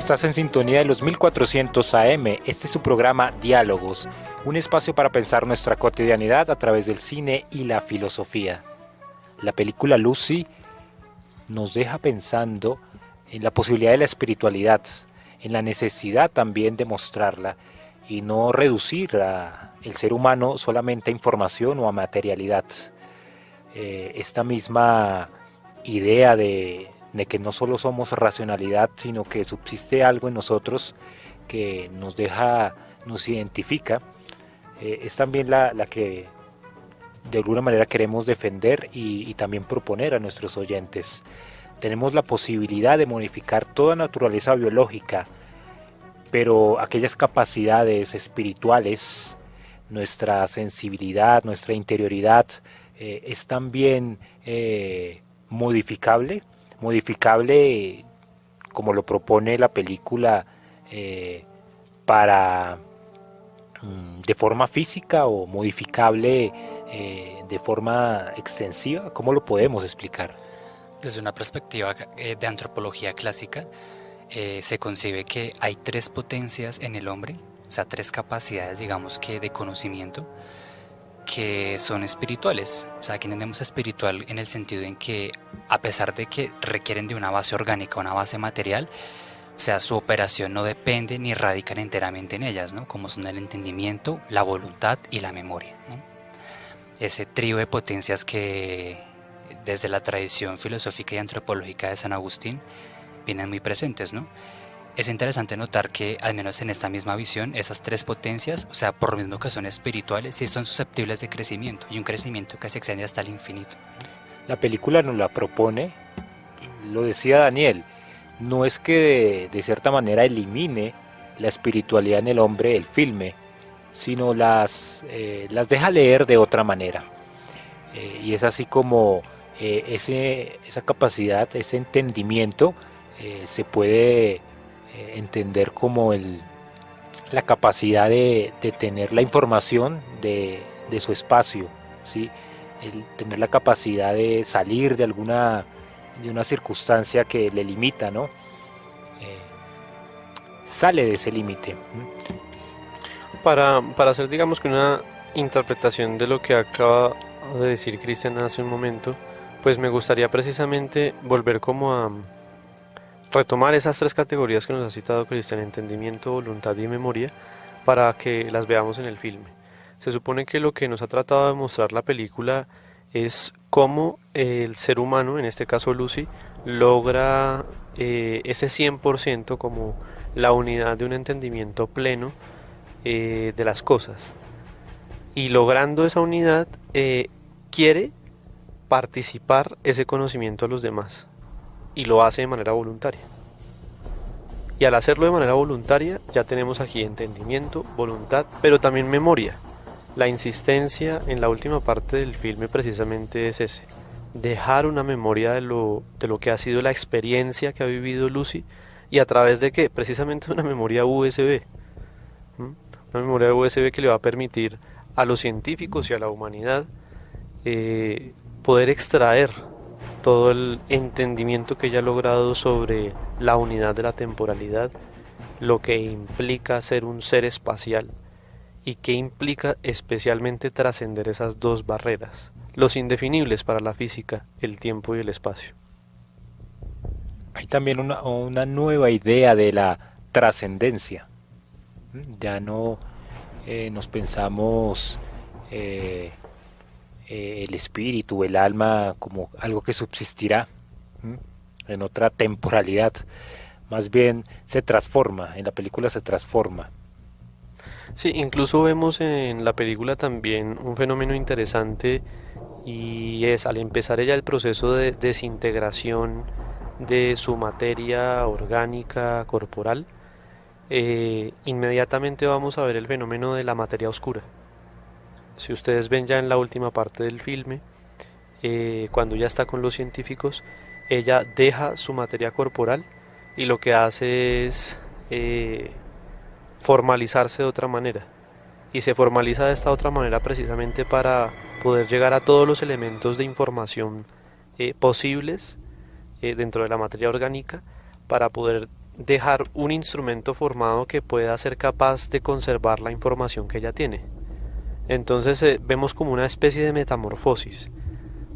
Estás en sintonía de los 1400 AM. Este es tu programa Diálogos, un espacio para pensar nuestra cotidianidad a través del cine y la filosofía. La película Lucy nos deja pensando en la posibilidad de la espiritualidad, en la necesidad también de mostrarla y no reducir el ser humano solamente a información o a materialidad. Esta misma idea de que no solo somos racionalidad, sino que subsiste algo en nosotros que nos identifica, es también la que de alguna manera queremos defender y también proponer a nuestros oyentes. Tenemos la posibilidad de modificar toda naturaleza biológica, pero aquellas capacidades espirituales, nuestra sensibilidad, nuestra interioridad, es también modificable como lo propone la película de forma física o modificable de forma extensiva. ¿Cómo lo podemos explicar? Desde una perspectiva de antropología clásica, se concibe que hay tres potencias en el hombre, o sea, tres capacidades, digamos que de conocimiento, que son espirituales. O sea, aquí entendemos espiritual en el sentido en que, a pesar de que requieren de una base orgánica, una base material, o sea, su operación no depende ni radica enteramente en ellas, ¿no? Como son el entendimiento, la voluntad y la memoria, ¿no? Ese trío de potencias que desde la tradición filosófica y antropológica de San Agustín vienen muy presentes, ¿no? Es interesante notar que, al menos en esta misma visión, esas tres potencias, o sea, por lo mismo que son espirituales, sí son susceptibles de crecimiento, y un crecimiento que se extiende hasta el infinito. La película nos la propone, lo decía Daniel, no es que de cierta manera elimine la espiritualidad en el hombre, el filme, sino las deja leer de otra manera. Y es así como esa capacidad, ese entendimiento se puede entender como la capacidad de tener la información de su espacio, ¿sí? El tener la capacidad de salir de una circunstancia que le limita, ¿no? Sale de ese límite. Para hacer, digamos que una interpretación de lo que acaba de decir Cristian hace un momento, pues me gustaría precisamente volver como a retomar esas tres categorías que nos ha citado Cristian: entendimiento, voluntad y memoria, para que las veamos en el filme. Se supone que lo que nos ha tratado de mostrar la película es cómo el ser humano, en este caso Lucy, logra ese 100% como la unidad de un entendimiento pleno de las cosas. Y logrando esa unidad, quiere participar ese conocimiento a los demás. Y lo hace de manera voluntaria. Y al hacerlo de manera voluntaria, ya tenemos aquí entendimiento, voluntad, pero también memoria. La insistencia en la última parte del filme precisamente es ese: dejar una memoria de lo que ha sido la experiencia que ha vivido Lucy, y a través de qué, precisamente una memoria USB. Una memoria USB que le va a permitir a los científicos y a la humanidad poder extraer todo el entendimiento que ella ha logrado sobre la unidad de la temporalidad, lo que implica ser un ser espacial y qué implica especialmente trascender esas dos barreras, los indefinibles para la física, el tiempo y el espacio. Hay también una nueva idea de la trascendencia. Ya no nos pensamos el espíritu, el alma como algo que subsistirá en otra temporalidad. Más bien se transforma, en la película se transforma. Sí, incluso vemos en la película también un fenómeno interesante, y es al empezar ella el proceso de desintegración de su materia orgánica corporal, inmediatamente vamos a ver el fenómeno de la materia oscura. Si ustedes ven ya en la última parte del filme, cuando ya está con los científicos, ella deja su materia corporal y lo que hace es formalizarse de otra manera. Y se formaliza de esta otra manera precisamente para poder llegar a todos los elementos de información posibles dentro de la materia orgánica, para poder dejar un instrumento formado que pueda ser capaz de conservar la información que ella tiene. Entonces vemos como una especie de metamorfosis.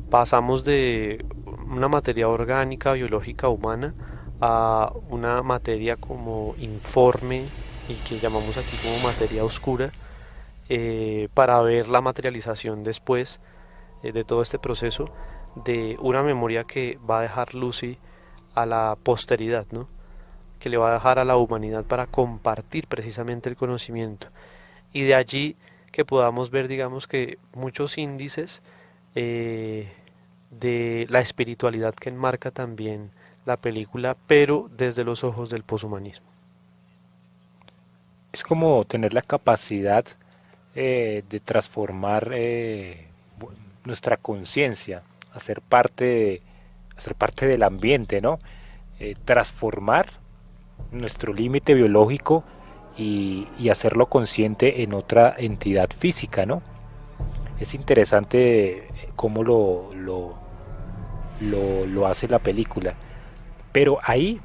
Pasamos de una materia orgánica, biológica, humana, a una materia como informe y que llamamos aquí como materia oscura, para ver la materialización después de todo este proceso de una memoria que va a dejar Lucy a la posteridad, ¿no? Que le va a dejar a la humanidad para compartir precisamente el conocimiento. Y de allí que podamos ver, digamos que muchos índices de la espiritualidad que enmarca también la película, pero desde los ojos del poshumanismo. Es como tener la capacidad de transformar nuestra conciencia, hacer parte del ambiente, ¿no? Transformar nuestro límite biológico y hacerlo consciente en otra entidad física, ¿no? Es interesante cómo lo hace la película. Pero ahí,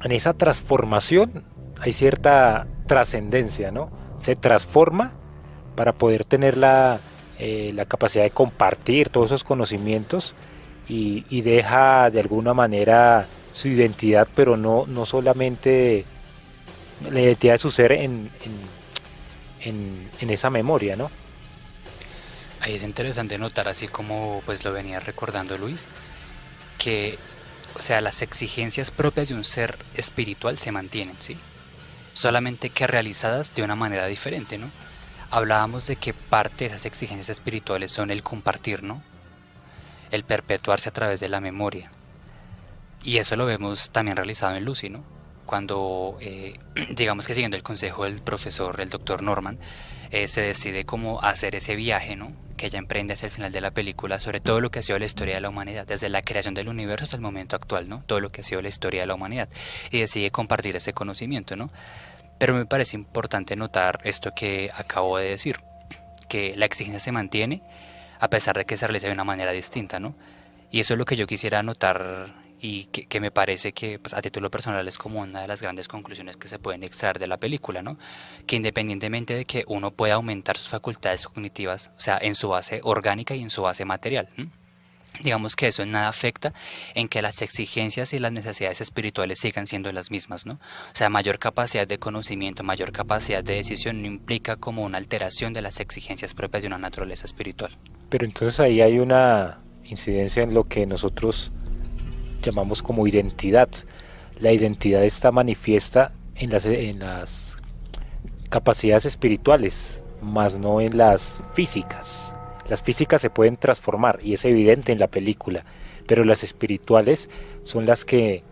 en esa transformación, hay cierta trascendencia, ¿no? Se transforma para poder tener la capacidad de compartir todos esos conocimientos y deja de alguna manera su identidad, pero no solamente la identidad de su ser en esa memoria, ¿no? Ahí es interesante notar, así como pues lo venía recordando Luis, que, o sea, las exigencias propias de un ser espiritual se mantienen, ¿sí? Solamente que realizadas de una manera diferente, ¿no? Hablábamos de que parte de esas exigencias espirituales son el compartir, ¿no? El perpetuarse a través de la memoria. Y eso lo vemos también realizado en Lucy, ¿no? Cuando, digamos que siguiendo el consejo del profesor, el doctor Norman, se decide cómo hacer ese viaje, ¿no? Que ella emprende hacia el final de la película sobre todo lo que ha sido la historia de la humanidad, desde la creación del universo hasta el momento actual, ¿no? Todo lo que ha sido la historia de la humanidad. Y decide compartir ese conocimiento, ¿no? Pero me parece importante notar esto que acabo de decir, que la exigencia se mantiene a pesar de que se realiza de una manera distinta, ¿no? Y eso es lo que yo quisiera notar y que me parece que pues, a título personal es como una de las grandes conclusiones que se pueden extraer de la película, ¿no? Que independientemente de que uno pueda aumentar sus facultades cognitivas, o sea, en su base orgánica y en su base material, ¿no? Digamos que eso en nada afecta en que las exigencias y las necesidades espirituales sigan siendo las mismas, ¿no? O sea, mayor capacidad de conocimiento, mayor capacidad de decisión no implica como una alteración de las exigencias propias de una naturaleza espiritual. Pero entonces ahí hay una incidencia en lo que nosotros llamamos como identidad. La identidad está manifiesta en las capacidades espirituales, más no en las físicas. Las físicas se pueden transformar y es evidente en la película, pero las espirituales son las que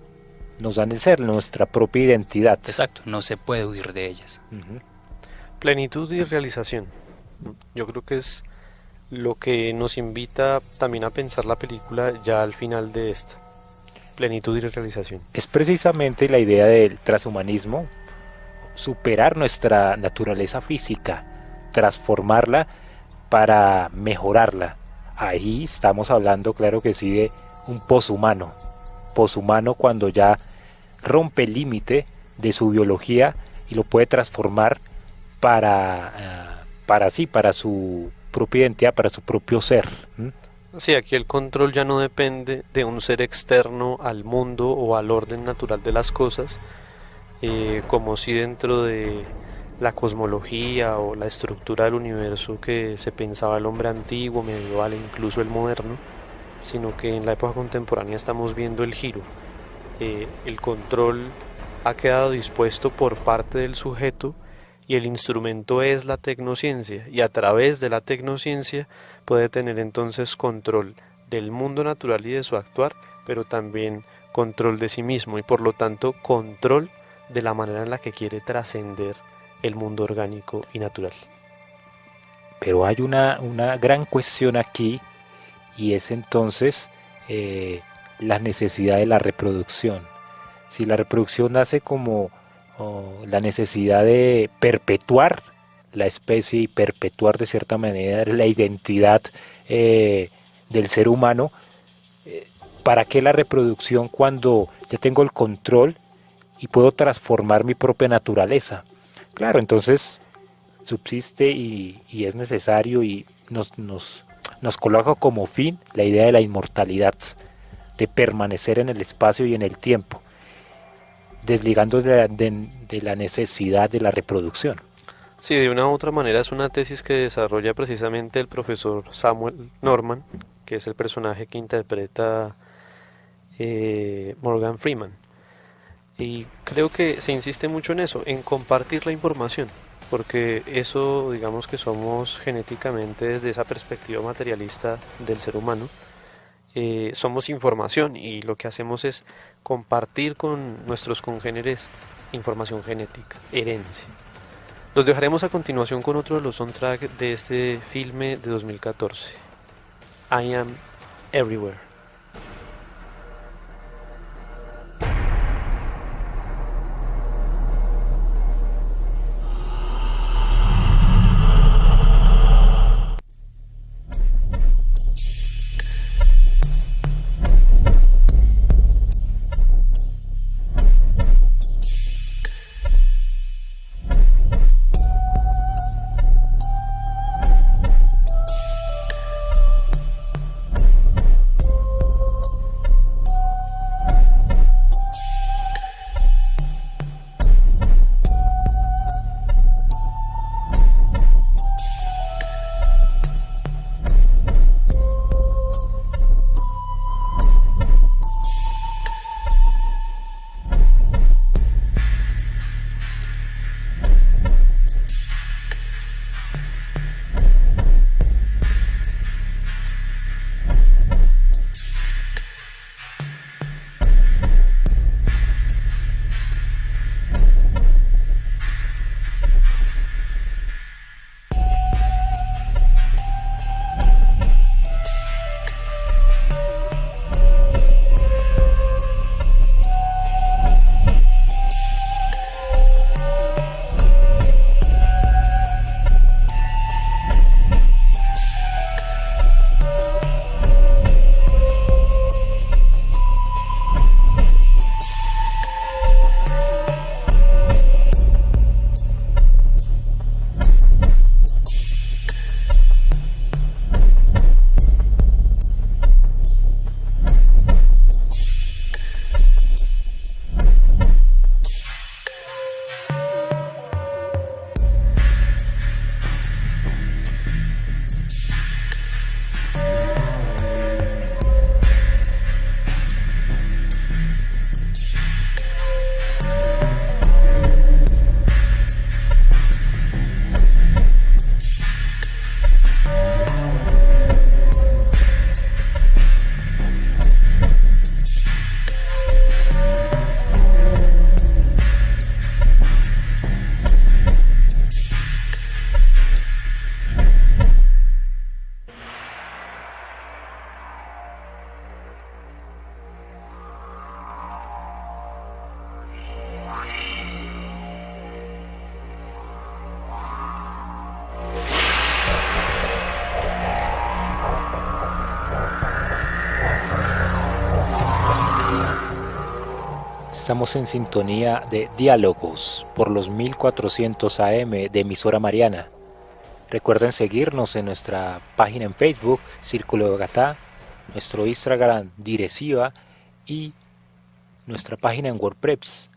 nos dan el ser, nuestra propia identidad. Exacto, no se puede huir de ellas. Uh-huh. Plenitud y realización. Yo creo que es lo que nos invita también a pensar la película ya al final de esta. Plenitud y realización. Es precisamente la idea del transhumanismo, superar nuestra naturaleza física, transformarla para mejorarla. Ahí estamos hablando, claro que sí, de un poshumano cuando ya rompe el límite de su biología y lo puede transformar para su propia identidad, para su propio ser. Sí, aquí el control ya no depende de un ser externo al mundo o al orden natural de las cosas, como si dentro de la cosmología o la estructura del universo que se pensaba el hombre antiguo, medieval e incluso el moderno, sino que en la época contemporánea estamos viendo el giro. El control ha quedado dispuesto por parte del sujeto y el instrumento es la tecnociencia, y a través de la tecnociencia puede tener entonces control del mundo natural y de su actuar, pero también control de sí mismo y por lo tanto control de la manera en la que quiere trascender el mundo orgánico y natural. Pero hay una gran cuestión aquí, y es entonces la necesidad de la reproducción. Si la reproducción nace como la necesidad de perpetuar la especie y perpetuar de cierta manera la identidad del ser humano, ¿para qué la reproducción cuando ya tengo el control y puedo transformar mi propia naturaleza. Claro, entonces subsiste y es necesario y nos coloca como fin la idea de la inmortalidad, de permanecer en el espacio y en el tiempo, desligando de la necesidad de la reproducción. Sí, de una u otra manera es una tesis que desarrolla precisamente el profesor Samuel Norman, que es el personaje que interpreta Morgan Freeman. Y creo que se insiste mucho en eso, en compartir la información, porque eso, digamos que somos genéticamente desde esa perspectiva materialista del ser humano, somos información y lo que hacemos es compartir con nuestros congéneres información genética, herencia. Los dejaremos a continuación con otro de los soundtracks de este filme de 2014, I Am Everywhere. Estamos en sintonía de Diálogos por los 1400 AM de emisora Mariana. Recuerden seguirnos en nuestra página en Facebook, Círculo de Bogotá, nuestro Instagram Diresiva y nuestra página en WordPress,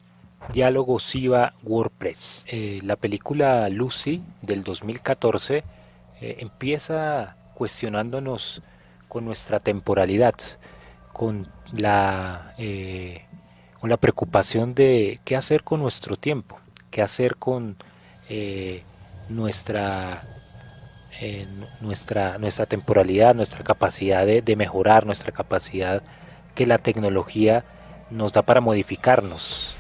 Diálogos Iva WordPress. La película Lucy del 2014 empieza cuestionándonos con nuestra temporalidad, con la preocupación de qué hacer con nuestro tiempo, qué hacer con nuestra temporalidad, nuestra capacidad de mejorar, nuestra capacidad que la tecnología nos da para modificarnos.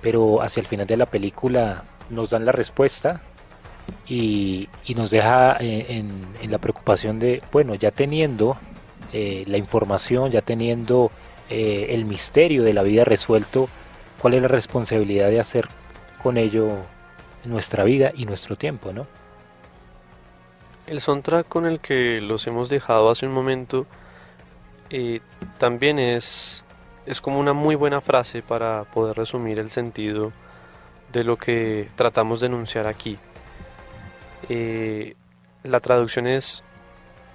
Pero hacia el final de la película nos dan la respuesta y nos deja en la preocupación de, bueno, ya teniendo la información, ya teniendo el misterio de la vida resuelto, ¿cuál es la responsabilidad de hacer con ello nuestra vida y nuestro tiempo, ¿no? El soundtrack con el que los hemos dejado hace un momento también es es como una muy buena frase para poder resumir el sentido de lo que tratamos de enunciar aquí. La traducción es: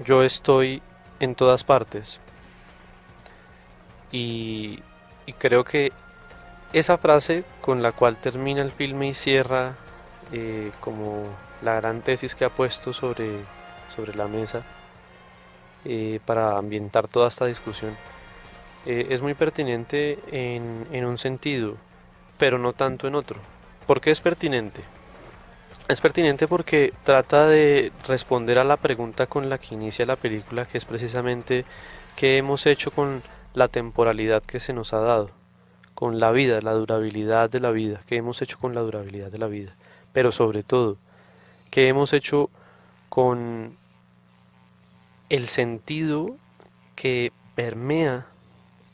yo estoy en todas partes. Y creo que esa frase con la cual termina el filme y cierra como la gran tesis que ha puesto sobre la mesa para ambientar toda esta discusión es muy pertinente en un sentido, pero no tanto en otro. ¿Por qué es pertinente? Es pertinente porque trata de responder a la pregunta con la que inicia la película, que es precisamente qué hemos hecho con la temporalidad que se nos ha dado, con la vida, la durabilidad de la vida, qué hemos hecho con la durabilidad de la vida, pero sobre todo, qué hemos hecho con el sentido que permea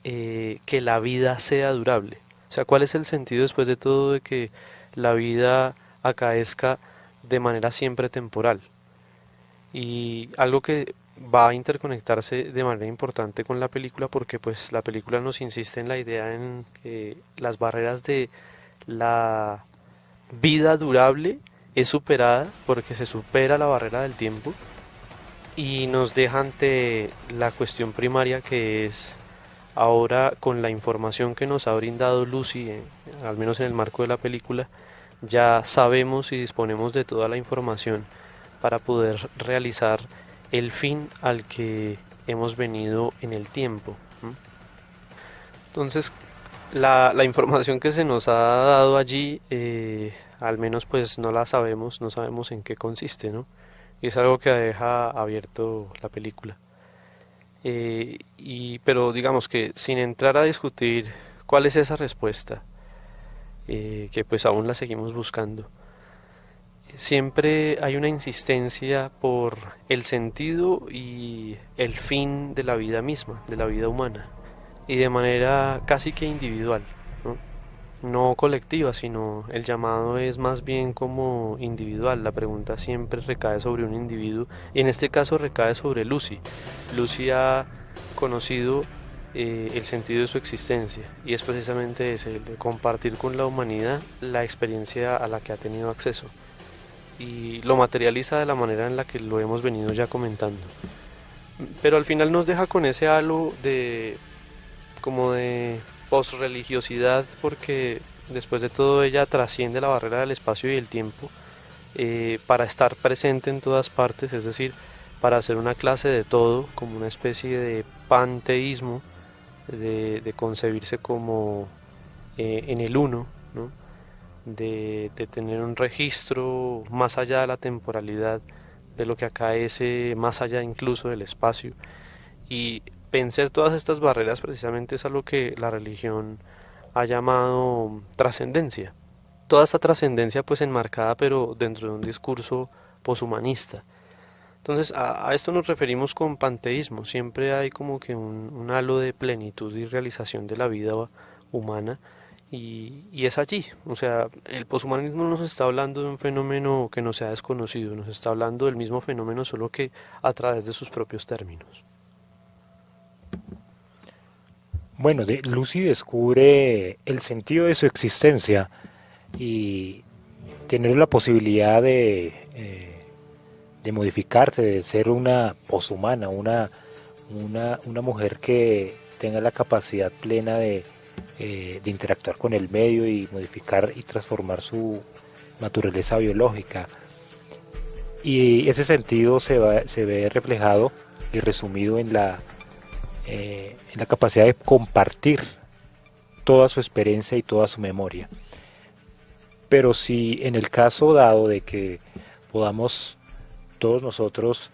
que la vida sea durable. O sea, ¿cuál es el sentido después de todo de que la vida acaezca de manera siempre temporal? Y algo que va a interconectarse de manera importante con la película, porque pues la película nos insiste en la idea en que las barreras de la vida durable es superada porque se supera la barrera del tiempo y nos deja ante la cuestión primaria, que es ahora, con la información que nos ha brindado Lucy, al menos en el marco de la película, ya sabemos y disponemos de toda la información para poder realizar el fin al que hemos venido en el tiempo. Entonces, la información que se nos ha dado allí, al menos pues no la sabemos, no sabemos en qué consiste, ¿no? Y es algo que deja abierto la película. Pero digamos que sin entrar a discutir cuál es esa respuesta, que pues aún la seguimos buscando, siempre hay una insistencia por el sentido y el fin de la vida misma, de la vida humana, y de manera casi que individual, ¿no? No colectiva, sino el llamado es más bien como individual. La pregunta siempre recae sobre un individuo, y en este caso recae sobre Lucy. Lucy ha conocido el sentido de su existencia, y es precisamente ese, el de compartir con la humanidad la experiencia a la que ha tenido acceso, y lo materializa de la manera en la que lo hemos venido ya comentando. Pero al final nos deja con ese halo de como de posreligiosidad, porque después de todo ella trasciende la barrera del espacio y el tiempo para estar presente en todas partes, es decir, para hacer una clase de todo, como una especie de panteísmo, de concebirse como en el uno, ¿no? De tener un registro más allá de la temporalidad, de lo que acaece más allá incluso del espacio, y vencer todas estas barreras precisamente es a lo que la religión ha llamado trascendencia. Toda esta trascendencia pues enmarcada pero dentro de un discurso poshumanista. Entonces a esto nos referimos con panteísmo. Siempre hay como que un halo de plenitud y realización de la vida humana, y es allí. O sea, el poshumanismo nos está hablando de un fenómeno que no sea desconocido, nos está hablando del mismo fenómeno, solo que a través de sus propios términos. Bueno, Lucy descubre el sentido de su existencia y tener la posibilidad de modificarse, de ser una poshumana, una mujer que tenga la capacidad plena de interactuar con el medio y modificar y transformar su naturaleza biológica. Y ese sentido se ve reflejado y resumido en la capacidad de compartir toda su experiencia y toda su memoria. Pero si en el caso dado de que podamos todos nosotros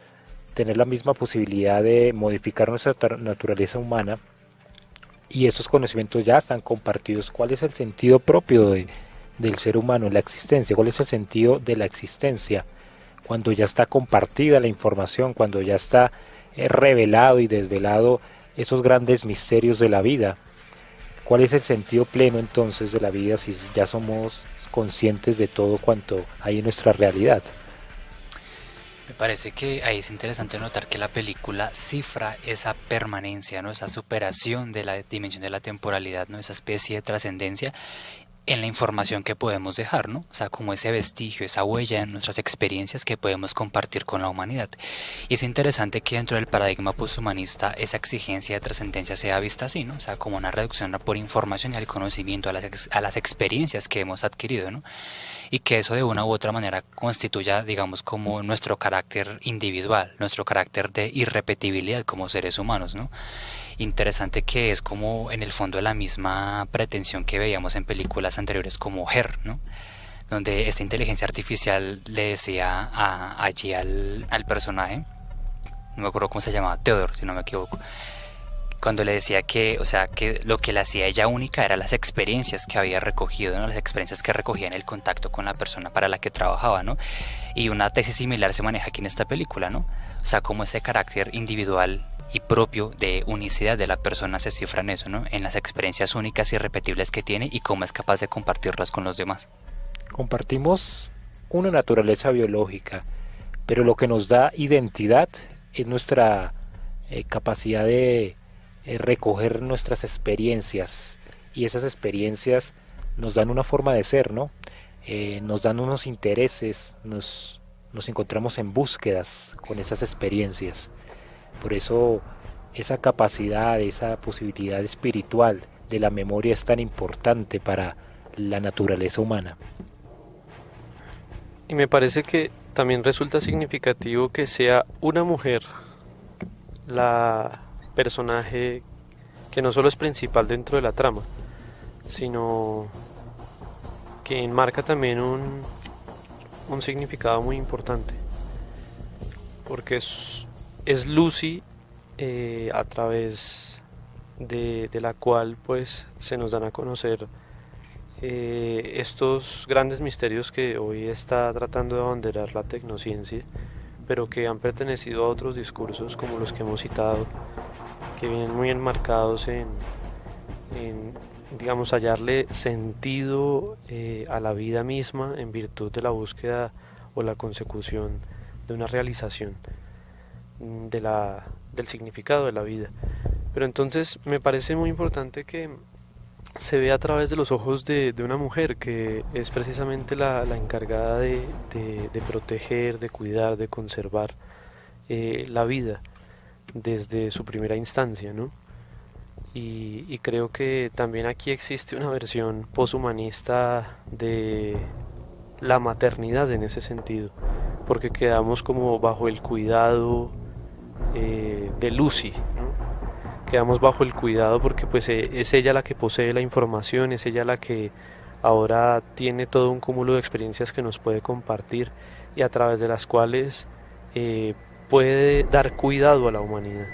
tener la misma posibilidad de modificar nuestra naturaleza humana, y estos conocimientos ya están compartidos, ¿cuál es el sentido propio del ser humano en la existencia? ¿Cuál es el sentido de la existencia cuando ya está compartida la información, cuando ya está revelado y desvelado esos grandes misterios de la vida? ¿Cuál es el sentido pleno entonces de la vida si ya somos conscientes de todo cuanto hay en nuestra realidad? Me parece que ahí es interesante notar que la película cifra esa permanencia, ¿no? Esa superación de la dimensión de la temporalidad, ¿no? Esa especie de trascendencia en la información que podemos dejar, ¿no? O sea, como ese vestigio, esa huella en nuestras experiencias que podemos compartir con la humanidad. Y es interesante que dentro del paradigma posthumanista esa exigencia de trascendencia sea vista así, ¿no? O sea, como una reducción por información y al conocimiento, a las experiencias que hemos adquirido, ¿no? Y que eso de una u otra manera constituya, digamos, como nuestro carácter individual, nuestro carácter de irrepetibilidad como seres humanos, ¿no? Interesante que es como en el fondo la misma pretensión que veíamos en películas anteriores como Her, ¿no? Donde esta inteligencia artificial le decía allí al personaje, no me acuerdo cómo se llamaba, Theodore, si no me equivoco, cuando le decía que, o sea, que lo que la hacía ella única eran las experiencias que había recogido, ¿no? Las experiencias que recogía en el contacto con la persona para la que trabajaba, ¿no? Y una tesis similar se maneja aquí en esta película, ¿no? O sea, como ese carácter individual y propio de unicidad de la persona se cifra en eso, ¿no? En las experiencias únicas y irrepetibles que tiene y cómo es capaz de compartirlas con los demás. Compartimos una naturaleza biológica, pero lo que nos da identidad es nuestra capacidad de recoger nuestras experiencias, y esas experiencias nos dan una forma de ser, ¿no? Nos dan unos intereses, nos encontramos en búsquedas con esas experiencias. Por eso esa capacidad, esa posibilidad espiritual de la memoria es tan importante para la naturaleza humana. Y me parece que también resulta significativo que sea una mujer la personaje que no solo es principal dentro de la trama, sino que enmarca también un significado muy importante, porque es Lucy, a través de la cual pues se nos dan a conocer estos grandes misterios que hoy está tratando de abanderar la tecnociencia, pero que han pertenecido a otros discursos como los que hemos citado, que vienen muy enmarcados en, digamos, hallarle sentido a la vida misma en virtud de la búsqueda o la consecución de una realización del significado de la vida. Pero entonces me parece muy importante que se ve a través de los ojos de una mujer que es precisamente la encargada de proteger, de cuidar, de conservar la vida desde su primera instancia, ¿no? Y creo que también aquí existe una versión poshumanista de la maternidad en ese sentido, porque quedamos como bajo el cuidado de Lucy, ¿no? Quedamos bajo el cuidado porque pues es ella la que posee la información, es ella la que ahora tiene todo un cúmulo de experiencias que nos puede compartir y a través de las cuales puede dar cuidado a la humanidad.